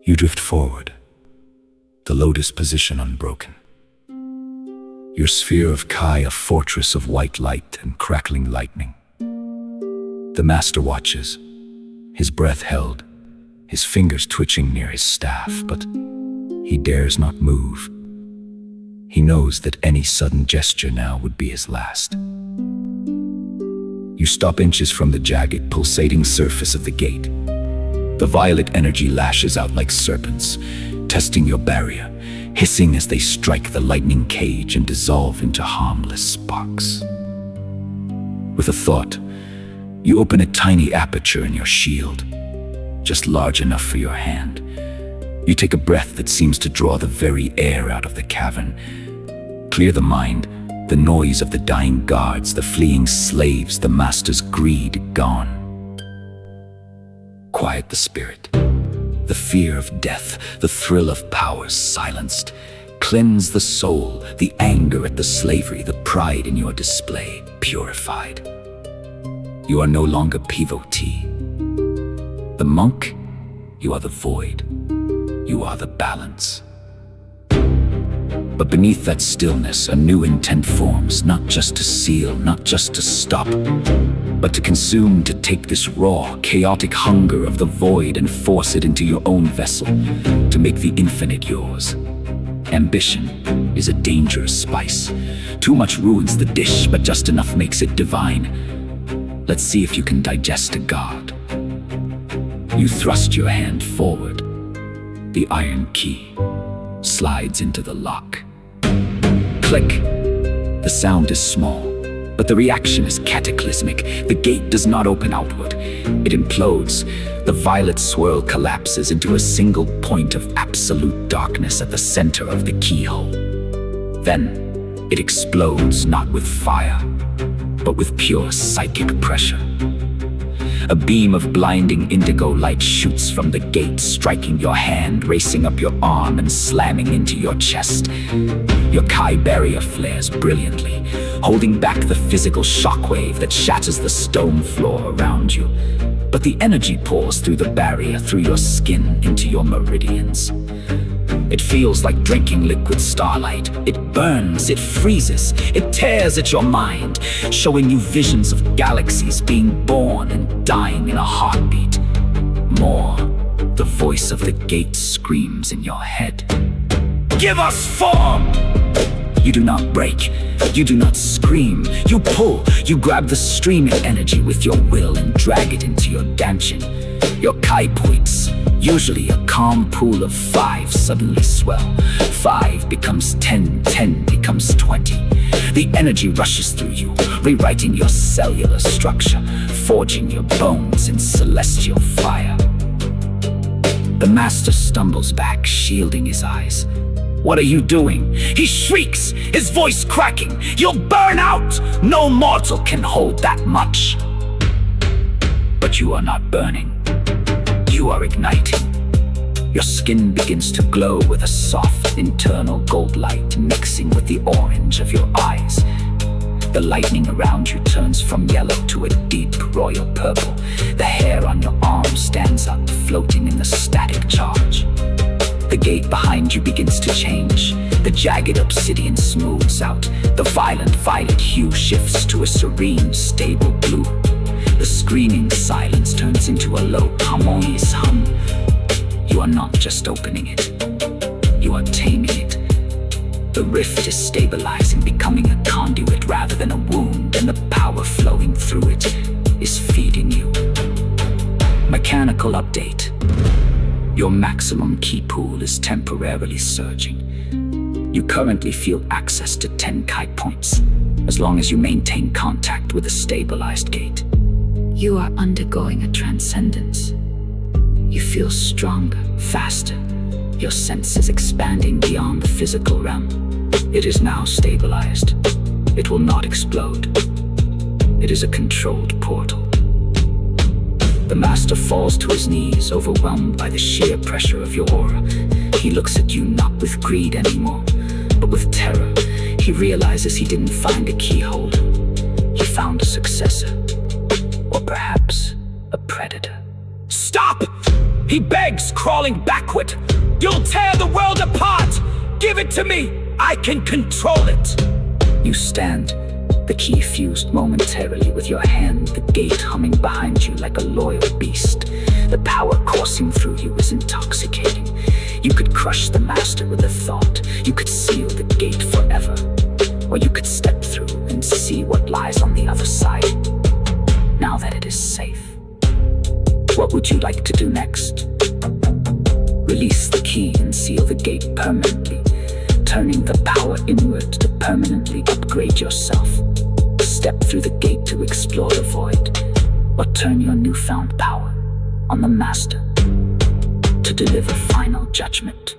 You drift forward, the lotus position unbroken. Your sphere of Kai a fortress of white light and crackling lightning. The master watches, his breath held, his fingers twitching near his staff, but he dares not move. He knows that any sudden gesture now would be his last. You stop inches from the jagged, pulsating surface of the gate. The violet energy lashes out like serpents, testing your barrier, hissing as they strike the lightning cage and dissolve into harmless sparks. With a thought, you open a tiny aperture in your shield, just large enough for your hand. You take a breath that seems to draw the very air out of the cavern. Clear the mind, the noise of the dying guards, the fleeing slaves, the master's greed gone. Quiet the spirit, the fear of death, the thrill of power silenced. Cleanse the soul, the anger at the slavery, the pride in your display purified. You are no longer pivotee. The monk, you are the void. You are the balance. But beneath that stillness, a new intent forms, not just to seal, not just to stop, but to consume, to take this raw, chaotic hunger of the void and force it into your own vessel, to make the infinite yours. Ambition is a dangerous spice. Too much ruins the dish, but just enough makes it divine. Let's see if you can digest a god. You thrust your hand forward. The iron key slides into the lock. Click. The sound is small, but the reaction is cataclysmic. The gate does not open outward. It implodes. The violet swirl collapses into a single point of absolute darkness at the center of the keyhole. Then it explodes, not with fire, but with pure psychic pressure. A beam of blinding indigo light shoots from the gate, striking your hand, racing up your arm and slamming into your chest. Your Kai barrier flares brilliantly, holding back the physical shockwave that shatters the stone floor around you. But the energy pours through the barrier, through your skin, into your meridians. It feels like drinking liquid starlight. It burns, it freezes, it tears at your mind, showing you visions of galaxies being born and dying in a heartbeat. More, the voice of the gate screams in your head. Give us form! You do not break, you do not scream. You pull, you grab the streaming energy with your will and drag it into your dantian. Your Kai points, usually a calm pool of 5, suddenly swell. 5 becomes 10, 10 becomes 20. The energy rushes through you, rewriting your cellular structure, forging your bones in celestial fire. The master stumbles back, shielding his eyes. What are you doing? He shrieks, his voice cracking. You'll burn out! No mortal can hold that much. But you are not burning. You are igniting. Your skin begins to glow with a soft internal gold light mixing with the orange of your eyes. The lightning around you turns from yellow to a deep royal purple. The hair on your arm stands up, floating in the static charge. The gate behind you begins to change. The jagged obsidian smooths out. The violent violet hue shifts to a serene, stable blue. The screaming silence turns into a low, harmonious hum. You are not just opening it. You are taming it. The rift is stabilizing, becoming a conduit rather than a wound, and the power flowing through it is feeding you. Mechanical update. Your maximum key pool is temporarily surging. You currently feel access to 10 Kai points, as long as you maintain contact with a stabilized gate. You are undergoing a transcendence. You feel stronger, faster. Your senses expanding beyond the physical realm. It is now stabilized. It will not explode. It is a controlled portal. The master falls to his knees, overwhelmed by the sheer pressure of your aura. He looks at you not with greed anymore, but with terror. He realizes he didn't find a keyhole. He found a successor. Or perhaps a predator. Stop! He begs, crawling backward. You'll tear the world apart! Give it to me! I can control it! You stand, the key fused momentarily with your hand, the gate humming behind you like a loyal beast. The power coursing through you is intoxicating. You could crush the master with a thought. You could seal the gate forever. Or you could step through and see what lies on the other side. Now that it is safe, what would you like to do next? Release the key and seal the gate permanently, turning the power inward to permanently upgrade yourself. Step through the gate to explore the void, or turn your newfound power on the master to deliver final judgment.